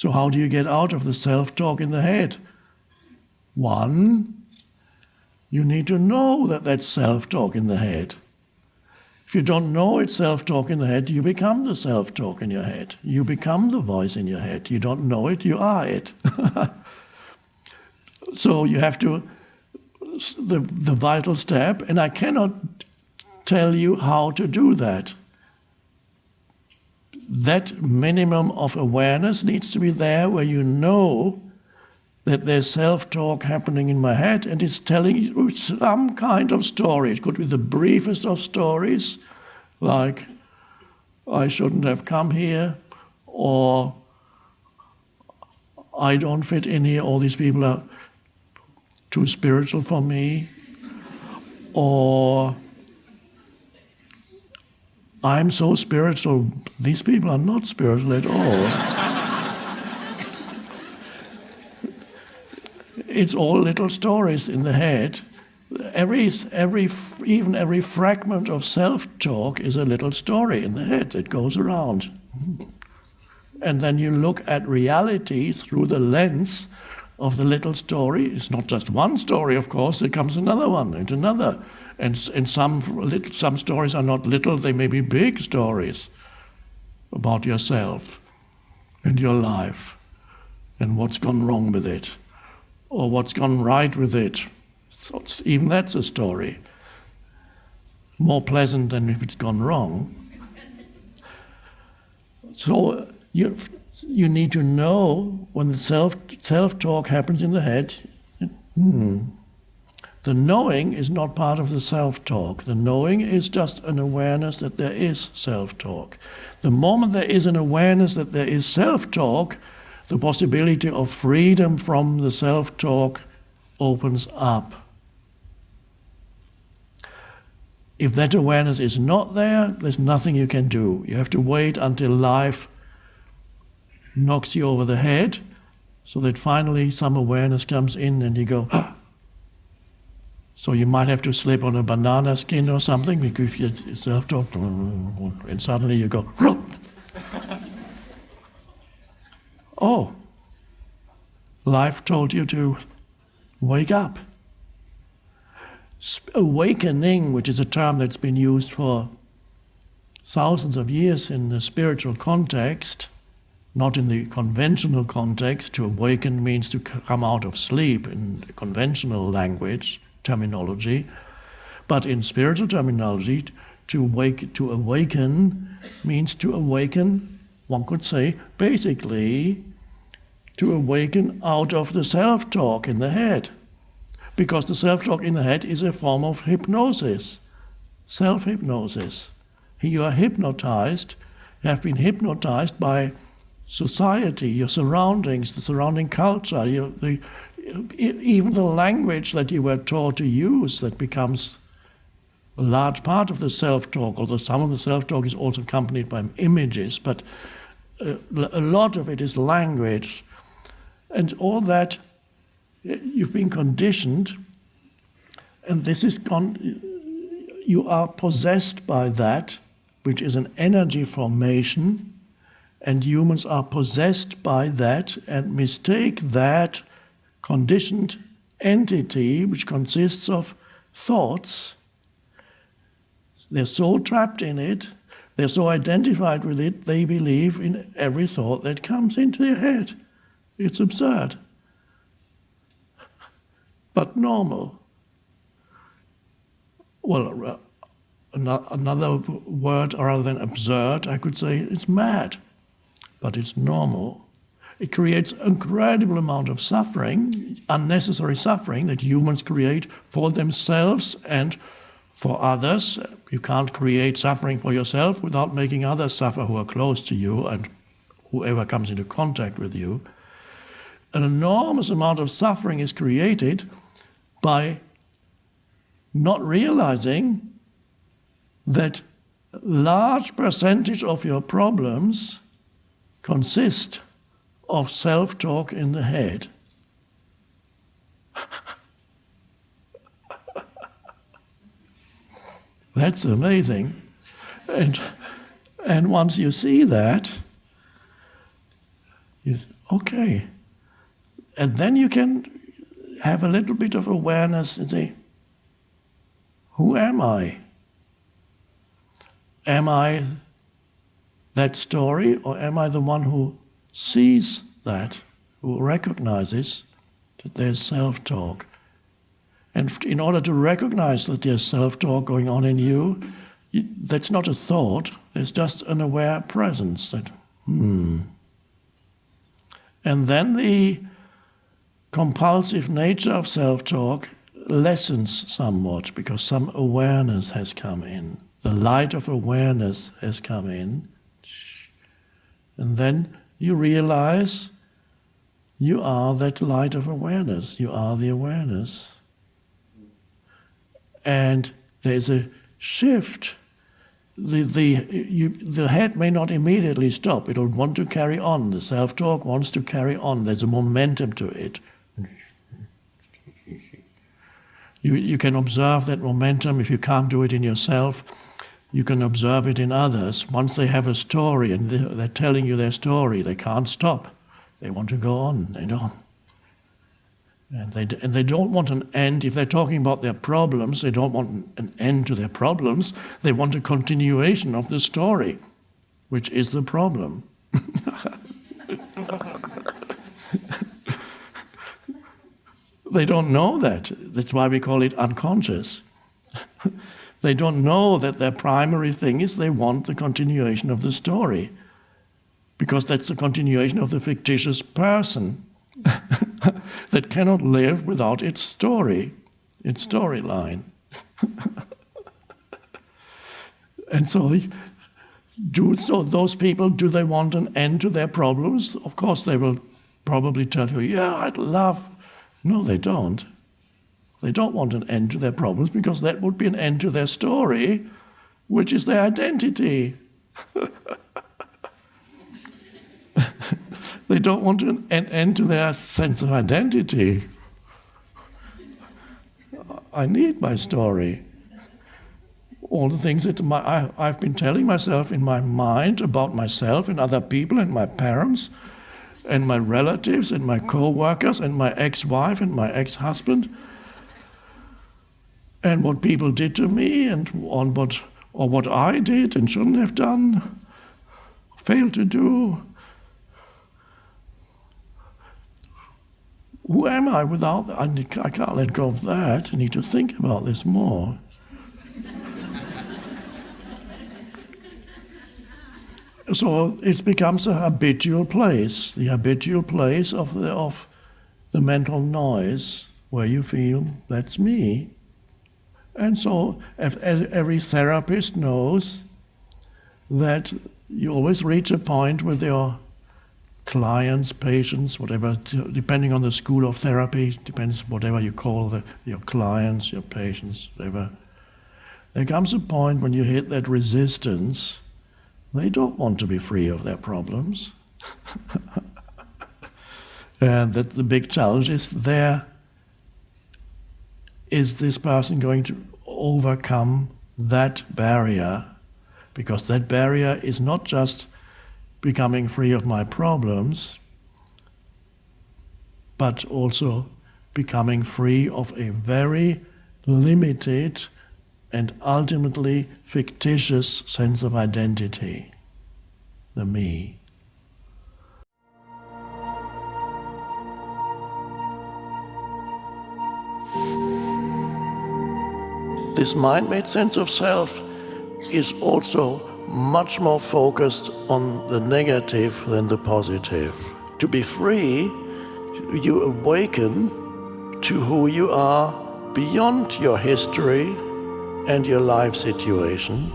So how do you get out of the self-talk in the head? One, you need to know that that's self-talk in the head. If you don't know it's self-talk in the head, you become the self-talk in your head. You become the voice in your head. You don't know it, you are it. So you have to, the vital step, and I cannot tell you how to do that. That minimum of awareness needs to be there where you know that there's self-talk happening in my head and it's telling you some kind of story. It could be the briefest of stories, like, I shouldn't have come here, or I don't fit in here, all these people are too spiritual for me, or I'm so spiritual, these people are not spiritual at all. It's all little stories in the head. Even every fragment of self-talk is a little story in the head that goes around. And then you look at reality through the lens of the little story. It's not just one story, of course, there comes another one and another. And some stories are not little, they may be big stories about yourself and your life and what's gone wrong with it or what's gone right with it. So even that's a story. More pleasant than if it's gone wrong. So you need to know when the self-talk happens in the head, the knowing is not part of the self-talk. The knowing is just an awareness that there is self-talk. The moment there is an awareness that there is self-talk, the possibility of freedom from the self-talk opens up. If that awareness is not there, there's nothing you can do. You have to wait until life knocks you over the head, so that finally some awareness comes in and you go, ah. So you might have to slip on a banana skin or something because you self-talk, and suddenly you go, oh, life told you to wake up. Awakening, which is a term that's been used for thousands of years in the spiritual context, not in the conventional context. To awaken means to come out of sleep in conventional language, terminology. But in spiritual terminology, to awaken means to awaken, one could say, basically, to awaken out of the self-talk in the head. Because the self-talk in the head is a form of hypnosis, self-hypnosis. You are hypnotized, you have been hypnotized by society, your surroundings, the surrounding culture, even the language that you were taught to use that becomes a large part of the self-talk, although some of the self-talk is also accompanied by images, but a lot of it is language. And all that, you've been conditioned, and this is gone, you are possessed by that, which is an energy formation, and humans are possessed by that and mistake that conditioned entity, which consists of thoughts. They're so trapped in it, they're so identified with it, they believe in every thought that comes into their head. It's absurd, but normal. Well, another word rather than absurd, I could say it's mad, but it's normal. It creates an incredible amount of suffering, unnecessary suffering that humans create for themselves and for others. You can't create suffering for yourself without making others suffer who are close to you and whoever comes into contact with you. An enormous amount of suffering is created by not realizing that a large percentage of your problems consist of self-talk in the head. That's amazing. And once you see that, Okay. And then you can have a little bit of awareness and say, who am I? Am I that story, or am I the one who sees that, who recognizes that there's self-talk? And in order to recognize that there's self-talk going on in you, that's not a thought, there's just an aware presence that, And then the compulsive nature of self-talk lessens somewhat because some awareness has come in. The light of awareness has come in. And then you realize you are that light of awareness. You are the awareness. And there's a shift. The head may not immediately stop. It'll want to carry on. The self-talk wants to carry on. There's a momentum to it. You can observe that momentum. If you can't do it in yourself, you can observe it in others. Once they have a story and they're telling you their story, they can't stop. They want to go on. They don't. And they don't want an end. If they're talking about their problems, they don't want an end to their problems. They want a continuation of the story, which is the problem. They don't know that. That's why we call it unconscious. They don't know that their primary thing is they want the continuation of the story, because that's the continuation of the fictitious person that cannot live without its story, its storyline. And so those people, do they want an end to their problems? Of course they will probably tell you, yeah, I'd love. No, they don't. They don't want an end to their problems because that would be an end to their story, which is their identity. They don't want an end to their sense of identity. I need my story. All the things that I've been telling myself in my mind about myself and other people and my parents and my relatives and my co-workers and my ex-wife and my ex-husband, and what people did to me and what I did and shouldn't have done, failed to do. Who am I without that? I can't let go of that. I need to think about this more. So it becomes a habitual place, the habitual place of the mental noise, where you feel, that's me. And so every therapist knows that you always reach a point with your clients, patients, whatever, depending on the school of therapy, depends whatever you call your clients, your patients, whatever. There comes a point when you hit that resistance. They don't want to be free of their problems. And that the big challenge is is this person going to overcome that barrier? Because that barrier is not just becoming free of my problems, but also becoming free of a very limited and ultimately fictitious sense of identity, the me. This mind-made sense of self is also much more focused on the negative than the positive. To be free, you awaken to who you are beyond your history and your life situation.